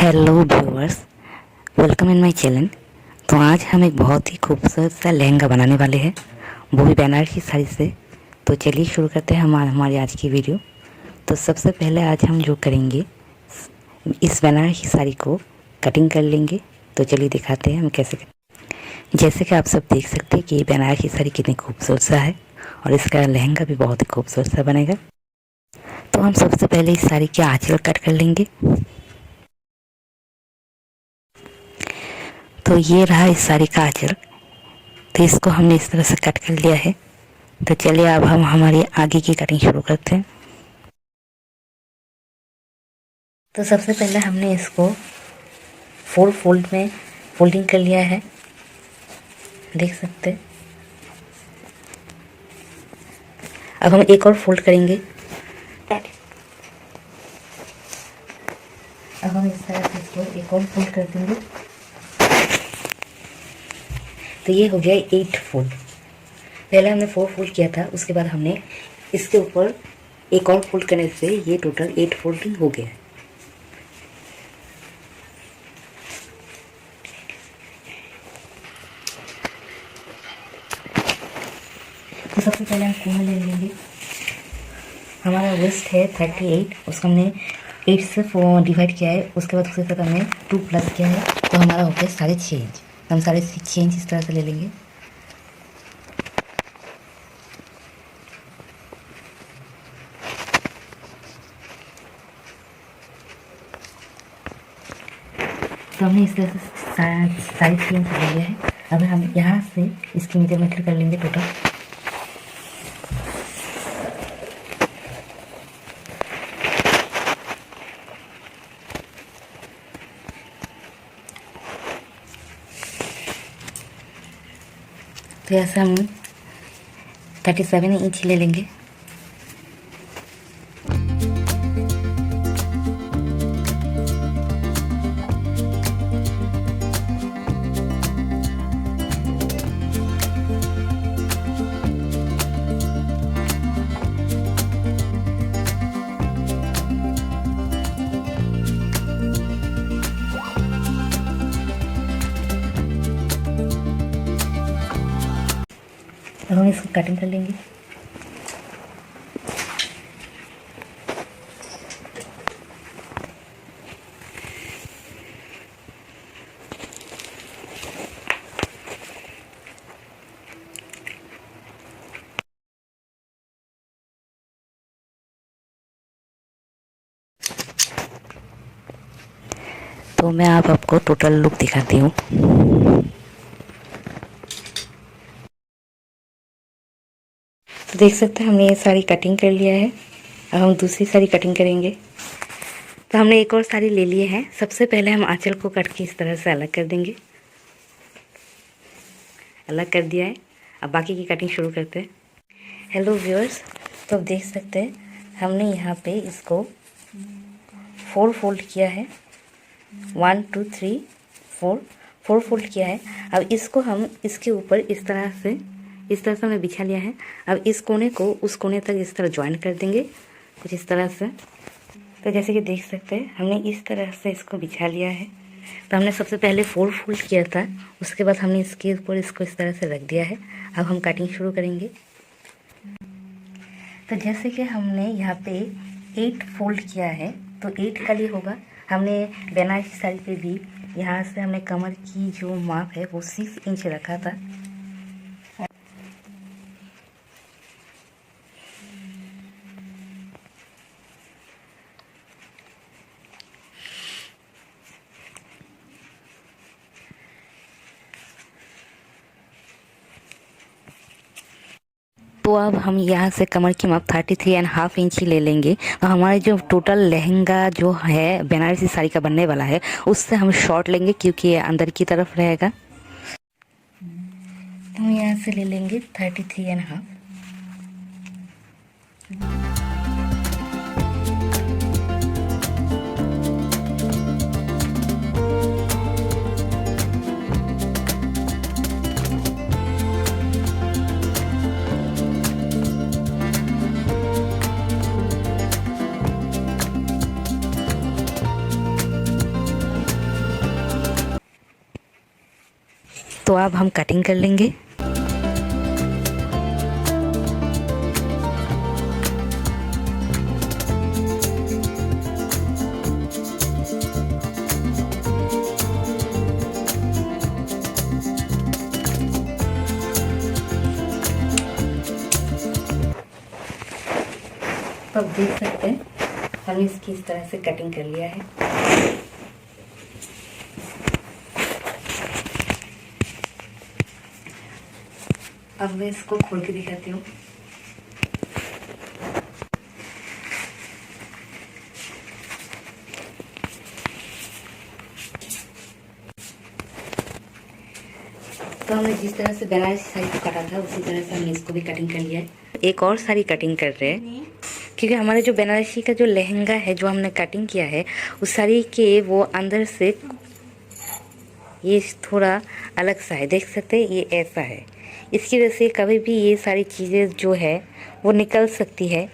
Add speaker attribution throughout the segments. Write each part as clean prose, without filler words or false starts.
Speaker 1: Hello viewers, welcome in my channel. तो आज हम एक बहुत ही खूबसूरत सा लहंगा बनाने वाले हैं, वो भी बनारसी साड़ी से। तो चलिए शुरू करते हैं हमारी आज की वीडियो। तो सबसे पहले आज हम जो करेंगे, इस बनारसी साड़ी को कटिंग कर लेंगे। तो चलिए दिखाते हैं हम कैसे करें। जैसे कि आप सब देख सकते हैं कि ये बनारसी साड़ी कितनी खूबसूरत सा है और इसका लहंगा भी बहुत ही खूबसूरत सा बनेगा। तो हम सबसे पहले इस साड़ी के आंचल कट कर लेंगे। तो ये रहा इस साड़ी का आंचल। तो इसको हमने इस तरह से कट कर लिया है। तो चलिए अब हम हमारी आगे की कटिंग शुरू करते हैं। तो सबसे पहले हमने इसको 4 फोल्ड में फोल्डिंग कर लिया है, देख सकते हैं। अब हम एक और फोल्ड करेंगे। अब हम इस तरह से इसको एक और फोल्ड कर देंगे। तो ये हो गया 8 फोल्ड। पहले हमने 4 फोल्ड किया था, उसके बाद हमने इसके ऊपर एक और फोल्ड करने से ये टोटल 8 फोल्डिंग हो गया है। तो सबसे पहले हम कोना ले लेंगे। हमारा वेस्ट है 38, उसको हमने 8 से डिवाइड किया है। उसके बाद उसके साथ हमने 2 प्लस किया है, तो हमारा हो गया 6.5 इंच। हम 6.5 इंच इस तरह से ले लेंगे। तो हमने इस तरह से 6.5 इंच ले लिया है। अब हम यहाँ से इसकी मेजरमेंट कर लेंगे टोटल। तो ऐसे हम 37 इंच ले लेंगे। अब हम इसको कटिंग कर लेंगे। तो मैं आपको टोटल लुक दिखाती हूँ। तो देख सकते हैं हमने ये साड़ी कटिंग कर लिया है। अब हम दूसरी साड़ी कटिंग करेंगे। तो हमने एक और साड़ी ले लिए है। सबसे पहले हम आंचल को कट के इस तरह से अलग कर देंगे। अलग कर दिया है। अब बाकी की कटिंग शुरू करते हैं। हेलो व्यूअर्स, तो आप देख सकते हैं हमने यहाँ पे इसको 4 फोल्ड किया है। 1 2 3 4 फोल्ड किया है। अब इसको हम इसके ऊपर इस तरह से हमने बिछा लिया है। अब इस कोने को उस कोने तक इस तरह ज्वाइन कर देंगे, कुछ इस तरह से। तो जैसे कि देख सकते हैं हमने इस तरह से इसको बिछा लिया है। तो हमने सबसे पहले 4 फोल्ड किया था, उसके बाद हमने इसके ऊपर इसको इस तरह से रख दिया है। अब हम कटिंग शुरू करेंगे। तो जैसे कि हमने यहाँ पे 8 फोल्ड किया है, तो 8 का लिए होगा। हमने बनारसी साड़ी पे भी यहाँ से हमने कमर की जो माप है वो 6 इंच रखा था। तो अब हम यहाँ से कमर की माप 33.5 इंच ही ले लेंगे। तो हमारे जो टोटल लहंगा जो है बनारसी साड़ी का बनने वाला है, उससे हम शॉर्ट लेंगे क्योंकि ये अंदर की तरफ रहेगा। तो हम यहाँ से ले लेंगे 33.5। तो अब हम कटिंग कर लेंगे। तो अब देख सकते हैं हमने इसकी इस तरह से कटिंग कर लिया है। अब मैं इसको खोल के दिखाती हूँ। तो हमने जिस तरह से बनारसी साड़ी को काटा था उसी तरह से हमने इसको भी कटिंग कर लिया है। एक और साड़ी कटिंग कर रहे हैं क्योंकि हमारे जो बनारसी का जो लहंगा है जो हमने कटिंग किया है उस साड़ी के वो अंदर से ये थोड़ा अलग सा है, देख सकते हैं ये ऐसा है। इसकी वजह से कभी भी ये सारी चीज़ें जो है वो निकल सकती है,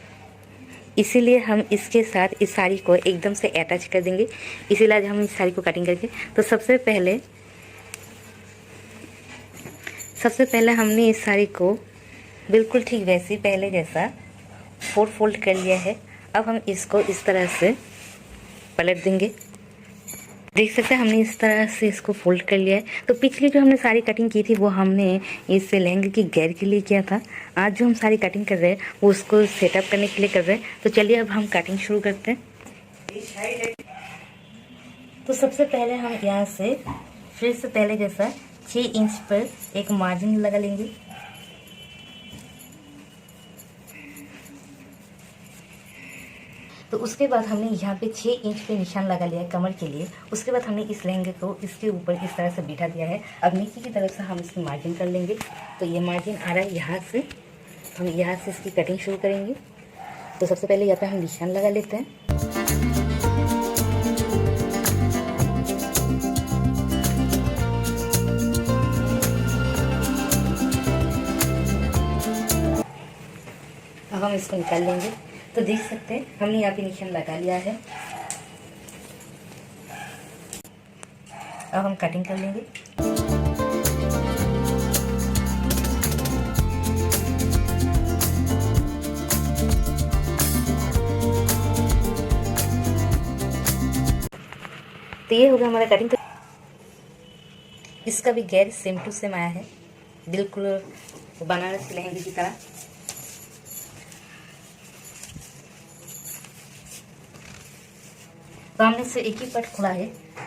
Speaker 1: इसीलिए हम इसके साथ इस साड़ी को एकदम से अटैच कर देंगे। इसीलिए आज हम इस साड़ी को कटिंग करके तो सबसे पहले हमने इस साड़ी को बिल्कुल ठीक वैसे पहले जैसा 4 फोल्ड कर लिया है। अब हम इसको इस तरह से पलट देंगे। देख सकते हैं हमने इस तरह से इसको फोल्ड कर लिया है। तो पिछली जो हमने साड़ी कटिंग की थी वो हमने इस लहंगे की घेर के लिए किया था। आज जो हम साड़ी कटिंग कर रहे हैं वो उसको सेटअप करने के लिए कर रहे हैं। तो चलिए अब हम कटिंग शुरू करते हैं। तो सबसे पहले हम यहाँ से फिर से पहले जैसा 6 इंच पर एक मार्जिन लगा लेंगे। तो उसके बाद हमने यहाँ पे 6 इंच पे निशान लगा लिया है कमर के लिए। उसके बाद हमने इस लहंगे को इसके ऊपर इस तरह से बिठा दिया है। अब नीचे की तरफ से हम इसकी मार्जिन कर लेंगे। तो ये मार्जिन आ रहा है यहाँ से, हम यहाँ से इसकी कटिंग शुरू करेंगे। तो सबसे पहले यहाँ पे हम निशान लगा लेते हैं। अब हम इसको निकाल लेंगे। तो देख सकते हैं हमने यहाँ पे निशान लगा लिया है। अब हम कटिंग कर लेंगे। तो ये होगा हमारा कटिंग। इसका भी घेर सेम टू सेम आया है, बिल्कुल बनारसी लहंगे की तरह। तो हमने से एक ही पार्ट खोला है,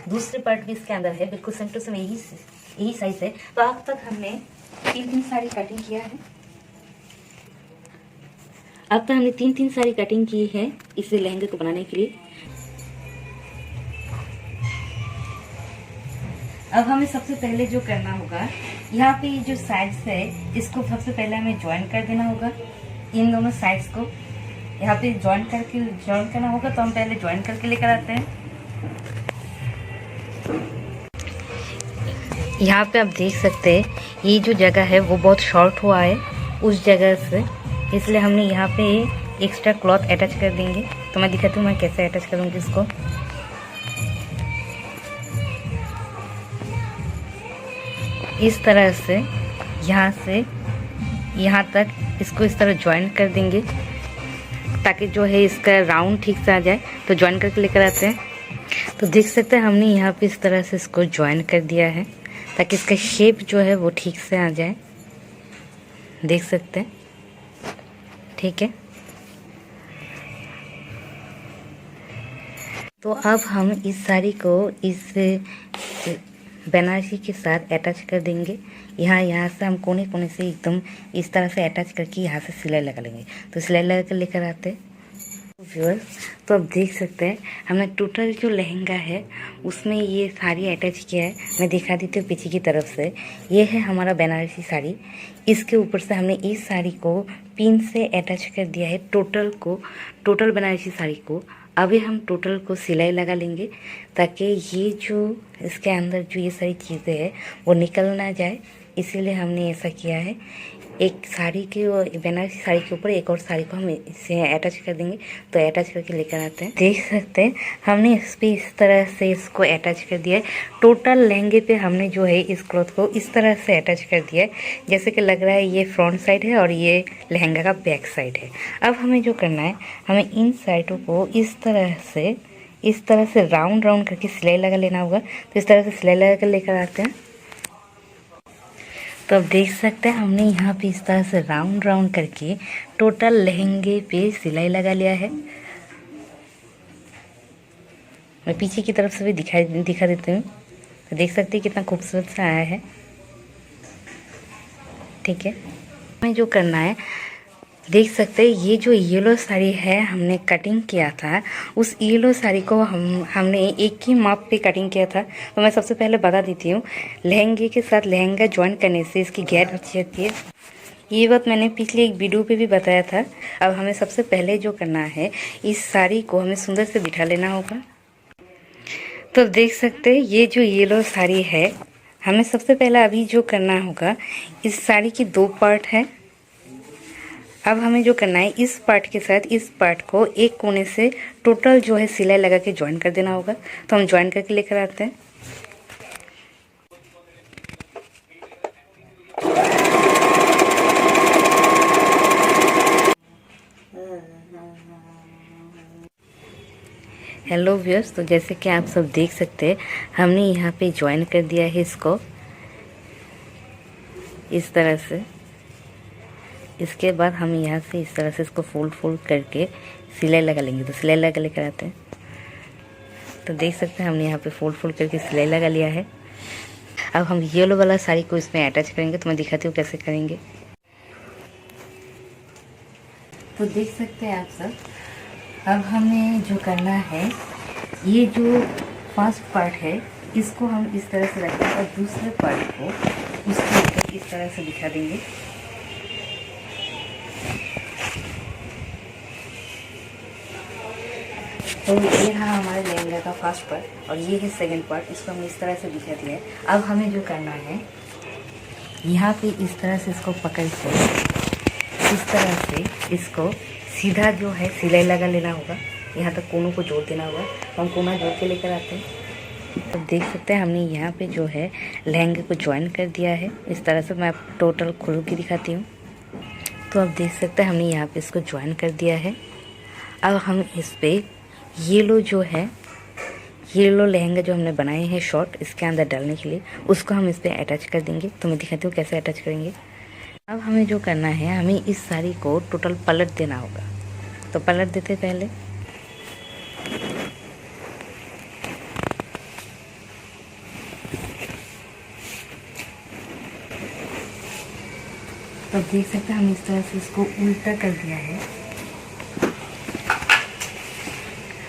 Speaker 1: दूसरे पार्ट भी इसके अंदर है, बिल्कुल सेम टू सेम यही साइज है। तो अब तक हमने 3 साड़ी कटिंग किया है। अब तक हमने 3 साड़ी कटिंग की है इस लहंगे को बनाने के लिए। अब हमें सबसे पहले जो करना होगा, यहाँ पे जो साइड्स है इसको सबसे पहले हमें ज्वाइन कर देना होगा। इन दोनों साइड्स को यहाँ पे ज्वाइन करना होगा। तो हम पहले ज्वाइन करके लेकर आते हैं। यहाँ पे आप देख सकते हैं ये जो जगह है वो बहुत शॉर्ट हुआ है उस जगह से, इसलिए हमने यहाँ पे एक्स्ट्रा क्लॉथ अटैच कर देंगे। तो मैं दिखाती हूँ मैं कैसे अटैच करूँगी इसको। इस तरह से यहाँ तक इसको इस तरह ज्वाइन कर देंगे ताकि जो है इसका राउंड ठीक से आ जाए। तो ज्वाइन करके लेकर आते हैं। तो देख सकते हैं हमने यहाँ पे इस तरह से इसको ज्वाइन कर दिया है ताकि इसका शेप जो है वो ठीक से आ जाए। देख सकते हैं, ठीक है। तो अब हम इस साड़ी को इस बनारसी के साथ अटैच कर देंगे। यहाँ से हम कोने कोने से एकदम इस तरह से अटैच करके यहाँ से सिलाई लगा लेंगे। तो सिलाई लगा कर लेकर आते हैं व्यूअर्स। तो अब देख सकते हैं हमने टोटल जो लहंगा है उसमें ये साड़ी अटैच किया है। मैं दिखा देती हूँ पीछे की तरफ से। ये है हमारा बनारसी साड़ी। इसके ऊपर से हमने इस साड़ी को पिन से अटैच कर दिया है टोटल बनारसी साड़ी को। अभी हम टोटल को सिलाई लगा लेंगे ताकि ये जो इसके अंदर जो ये सारी चीज़ें हैं वो निकल ना जाए, इसीलिए हमने ऐसा किया है। एक साड़ी के बनारसी साड़ी के ऊपर एक और साड़ी को हम इसे अटैच कर देंगे। तो अटैच करके लेकर आते हैं। देख सकते हैं हमने इस पे इस तरह से इसको अटैच कर दिया है। टोटल लहंगे पे हमने जो है इस क्लॉथ को इस तरह से अटैच कर दिया है, जैसे कि लग रहा है ये फ्रंट साइड है और ये लहंगा का बैक साइड है। अब हमें जो करना है, हमें इन साइडों को इस तरह से राउंड राउंड करके सिलाई लगा लेना होगा। तो इस तरह से सिलाई लगा कर लेकर आते हैं। तो अब देख सकते हैं हमने यहाँ पे इस तरह से राउंड राउंड करके टोटल लहंगे पे सिलाई लगा लिया है। मैं पीछे की तरफ से भी दिखा देती हूँ। तो देख सकते हैं कितना खूबसूरत सा आया है। ठीक है, हमें जो करना है, देख सकते हैं ये जो येलो साड़ी है हमने कटिंग किया था, उस येलो साड़ी को हमने एक ही माप पे कटिंग किया था। तो मैं सबसे पहले बता देती हूँ, लहंगे के साथ लहंगा ज्वाइन करने से इसकी घेर अच्छी आती है। ये बात मैंने पिछले एक वीडियो पे भी बताया था। अब हमें सबसे पहले जो करना है, इस साड़ी को हमें सुंदर से बिठा लेना होगा। तो देख सकते हैं ये जो येलो साड़ी है, हमें सबसे पहले अभी जो करना होगा, इस साड़ी की 2 पार्ट है। अब हमें जो करना है, इस पार्ट के साथ इस पार्ट को एक कोने से टोटल जो है सिलाई लगा के ज्वाइन कर देना होगा। तो हम ज्वाइन करके लेकर आते हैं। हेलो व्यूअर्स, तो जैसे कि आप सब देख सकते हैं, हमने यहाँ पे ज्वाइन कर दिया है इसको इस तरह से। इसके बाद हम यहाँ से इस तरह से इसको फोल्ड करके सिलाई लगा लेंगे। तो सिलाई लगा लेकर आते हैं। तो देख सकते हैं हमने यहाँ पे फोल्ड करके सिलाई लगा लिया है। अब हम येलो वाला साड़ी को इसमें अटैच करेंगे। तो मैं दिखाती हूँ कैसे करेंगे। तो देख सकते हैं आप सब, अब हमें जो करना है, ये जो फर्स्ट पार्ट है इसको हम इस तरह से रखेंगे और दूसरे पार्ट को उसके ऊपर इस तरह से बिठा देंगे। तो ये रहा हमारे लहंगा का फर्स्ट पार्ट और ये है सेकंड पार्ट। इसको हम इस तरह से बिठा दिया है। अब हमें जो करना है, यहाँ पे इस तरह से इसको पकड़ के इस तरह से इसको सीधा जो है सिलाई लगा लेना होगा। यहाँ तक कोनों को जोड़ देना होगा। तो हम कोना जोड़ के लेकर आते हैं। तो देख सकते हैं हमने यहाँ पे जो है लहंगे को ज्वाइन कर दिया है इस तरह से। मैं आपको टोटल खोल के दिखाती हूँ। तो अब देख सकते हैं हमने यहाँ पे इसको ज्वाइन कर दिया है। अब हम इस पे येलो जो है, येलो लहंगा जो हमने बनाए हैं शॉर्ट इसके अंदर डालने के लिए, उसको हम इस पर अटैच कर देंगे। तो मैं दिखाती हूँ कैसे अटैच करेंगे। अब हमें जो करना है, हमें इस साड़ी को टोटल पलट देना होगा। तो पलट देते पहले। तो देख सकते हैं हम इस तरह से इसको उल्टा कर दिया है।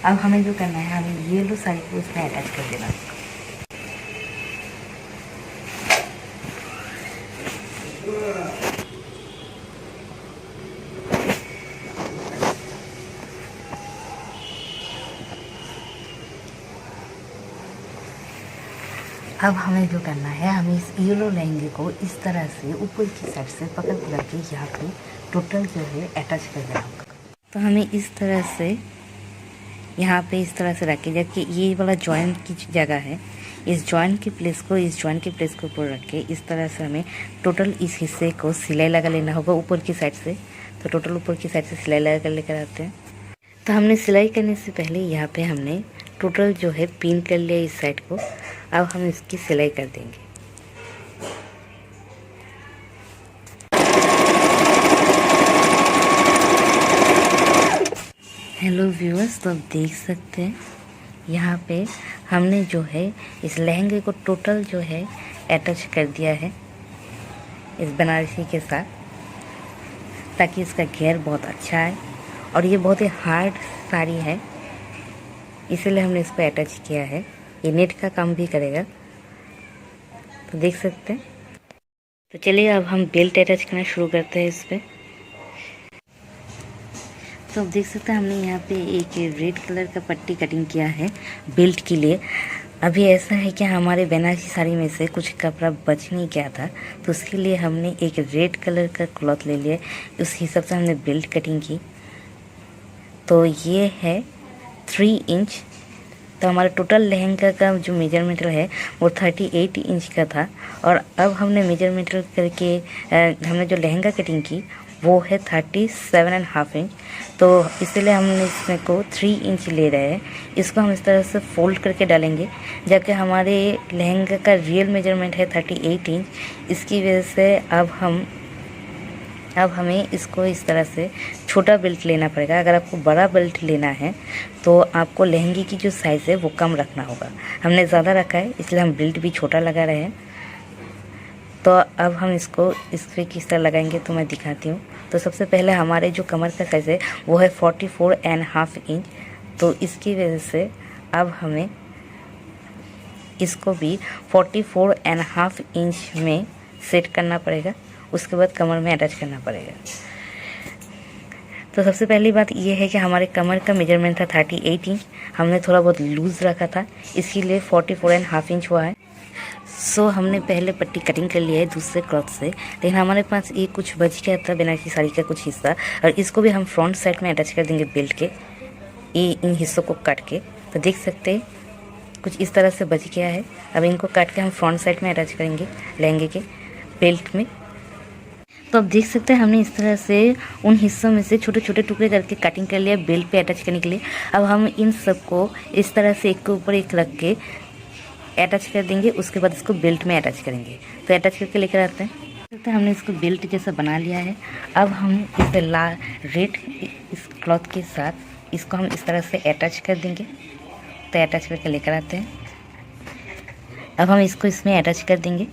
Speaker 1: अब हमें जो करना है, हमें येलो साड़ी को उसमें अटैच कर देना है। अब हमें जो करना है, हमें इस येलो लहंगे को इस तरह से ऊपर की साइड से पकड़ के यहाँ पे टोटल जो है अटैच कर देना होगा। तो हमें इस तरह से यहाँ पे इस तरह से रख के, जबकि ये वाला जॉइंट की जगह है, इस जॉइंट के प्लेस को ऊपर रख के इस तरह से हमें टोटल इस हिस्से को सिलाई लगा लेना होगा ऊपर की साइड से। तो टोटल ऊपर की साइड से सिलाई लगा कर लेकर आते हैं। तो हमने सिलाई करने से पहले यहाँ पे हमने टोटल जो है पिन कर लिया इस साइड को। अब हम इसकी सिलाई कर देंगे। हेलो व्यूअर्स, तो आप देख सकते हैं यहाँ पे हमने जो है इस लहंगे को टोटल जो है अटैच कर दिया है इस बनारसी के साथ, ताकि इसका घेर बहुत अच्छा है। और ये बहुत ही हार्ड साड़ी है, इसलिए हमने इसको अटैच किया है। ये नेट का काम भी करेगा। तो देख सकते हैं। तो चलिए अब हम बेल्ट अटैच करना शुरू करते हैं इस पर। तो अब देख सकते हैं हमने यहाँ पे एक रेड कलर का पट्टी कटिंग किया है बेल्ट के लिए। अभी ऐसा है कि हमारे बनारसी साड़ी में से कुछ कपड़ा बच नहीं गया था, तो उसके लिए हमने एक रेड कलर का क्लॉथ ले लिया। उस हिसाब से हमने बेल्ट कटिंग की। तो ये है 3 इंच। तो हमारा टोटल लहंगा का जो मेजरमेंट है वो 38 इंच का था। और अब हमने मेजरमेंट करके हमने जो लहंगा कटिंग की वो है 37.5 इंच। तो इसलिए हमने इसमें को 3 इंच ले रहे हैं। इसको हम इस तरह से फोल्ड करके डालेंगे, जबकि हमारे लहंगा का रियल मेजरमेंट है 38 इंच। इसकी वजह से अब हमें इसको इस तरह से छोटा बेल्ट लेना पड़ेगा। अगर आपको बड़ा बेल्ट लेना है तो आपको लहंगे की जो साइज़ है वो कम रखना होगा। हमने ज़्यादा रखा है, इसलिए हम बेल्ट भी छोटा लगा रहे हैं। तो अब हम इसको इस पर किस तरह लगाएंगे तो मैं दिखाती हूँ। तो सबसे पहले हमारे जो कमर का साइज़ है वो है 44.5 इंच। तो इसकी वजह से अब हमें इसको भी 44.5 इंच में सेट करना पड़ेगा। उसके बाद कमर में अटैच करना पड़ेगा। तो सबसे पहली बात यह है कि हमारे कमर का मेजरमेंट था 38 इंच। हमने थोड़ा बहुत लूज़ रखा था, इसके लिए 44.5 इंच हुआ है। सो हमने पहले पट्टी कटिंग कर लिया है दूसरे क्लॉथ से, लेकिन हमारे पास ये कुछ बच गया था बनारसी साड़ी का कुछ हिस्सा, और इसको भी हम फ्रंट साइड में अटैच कर देंगे बेल्ट के, इन हिस्सों को काट के। तो देख सकते हैं कुछ इस तरह से बच गया है। अब इनको काट के हम फ्रंट साइड में अटैच करेंगे लहंगे के बेल्ट में। तो अब देख सकते हैं हमने इस तरह से उन हिस्सों में से छोटे छोटे टुकड़े करके कटिंग कर लिया बेल्ट पे अटैच करने के लिए। अब हम इन सबको इस तरह से एक के ऊपर एक रख के अटैच कर देंगे। उसके बाद इसको बेल्ट में अटैच करेंगे। तो अटैच करके लेकर आते हैं। हमने इसको बेल्ट जैसा बना लिया है। अब हम इस रेड इस क्लॉथ के साथ इसको हम इस तरह से अटैच कर देंगे। तो अटैच करके लेकर आते हैं। अब हम इसको इसमें अटैच कर देंगे।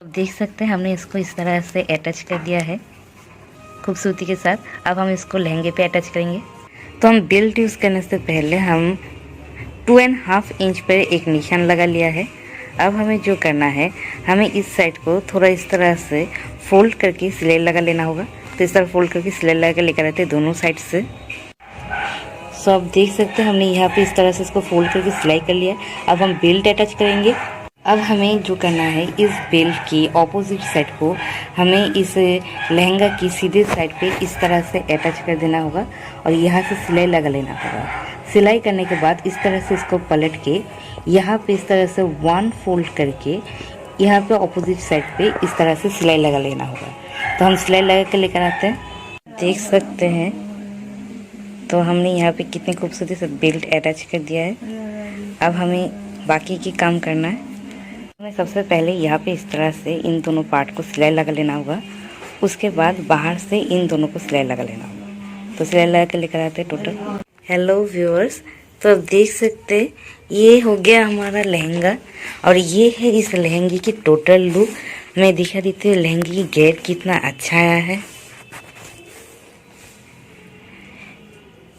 Speaker 1: देख सकते हैं हमने इसको इस तरह से अटैच कर दिया है खूबसूरती के साथ। अब हम इसको लहंगे पे अटैच करेंगे। तो हम बेल्ट यूज़ करने से पहले हम 2.5 इंच पर एक निशान लगा लिया है। अब हमें जो करना है, हमें इस साइड को थोड़ा इस तरह से फोल्ड करके सिलाई लगा लेना होगा। तो इस तरह फोल्ड करके सिलाई लगा के लेकर आते हैं दोनों साइड से। सो आप देख सकते हैं हमने यहाँ पे इस तरह से इसको फोल्ड करके सिलाई कर लिया। अब हम बेल्ट अटैच करेंगे। अब हमें जो करना है, इस बेल्ट की ऑपोजिट साइड को हमें इस लहंगा की सीधे साइड पे इस तरह से अटैच कर देना होगा और यहाँ से सिलाई लगा लेना होगा। सिलाई करने के बाद इस तरह से इसको पलट के यहाँ पे इस तरह से 1 फोल्ड करके यहाँ पे ऑपोजिट साइड पे इस तरह से सिलाई लगा लेना होगा। तो हम सिलाई लगा के लेकर आते हैं। देख सकते हैं तो हमने यहाँ पे कितनी खूबसूरती से बेल्ट अटैच कर दिया है। अब हमें बाकी की काम करना है। हमें सबसे पहले यहाँ पे इस तरह से इन दोनों पार्ट को सिलाई लगा लेना होगा। उसके बाद बाहर से इन दोनों को सिलाई लगा लेना होगा। तो सिलाई लगा के लेकर आते हैं टोटल। हेलो व्यूअर्स, तो अब देख सकते ये हो गया हमारा लहंगा और ये है इस लहंगे की टोटल लुक। मैं दिखा देती हूँ लहंगे की घेर कितना अच्छा आया है।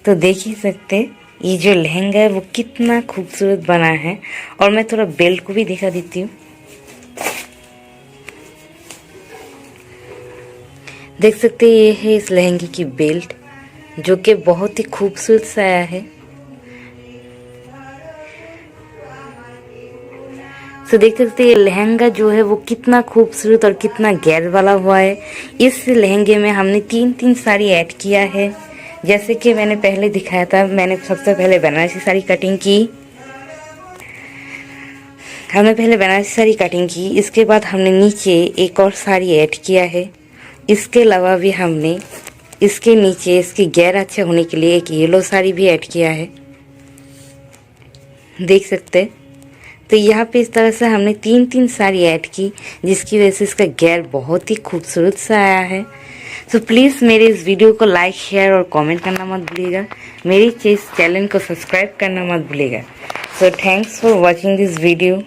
Speaker 1: तो देख ही सकते ये जो लहंगा है वो कितना खूबसूरत बना है। और मैं थोड़ा बेल्ट को भी दिखा देती हूँ। देख सकते हैं ये है इस लहंगे की बेल्ट, जो कि बहुत ही खूबसूरत सा आया है। तो देख सकते हैं ये लहंगा जो है वो कितना खूबसूरत और कितना गैर वाला हुआ है। इस लहंगे में हमने 3 साड़ी ऐड किया है। जैसे कि मैंने पहले दिखाया था, मैंने सबसे पहले बनारसी साड़ी कटिंग की। हमने पहले बनारसी साड़ी कटिंग की, इसके बाद हमने नीचे एक और साड़ी ऐड किया है। इसके अलावा भी हमने इसके नीचे इसकी घेर अच्छे होने के लिए एक येलो साड़ी भी ऐड किया है। देख सकते हैं। तो यहाँ पे इस तरह से हमने 3 साड़ी ऐड की, जिसकी वजह से इसका घेर बहुत ही खूबसूरत सा आया है। तो प्लीज़ मेरे इस वीडियो को लाइक, शेयर और कमेंट करना मत भूलिएगा। मेरी इस चैनल को सब्सक्राइब करना मत भूलिएगा। So thanks for watching this video.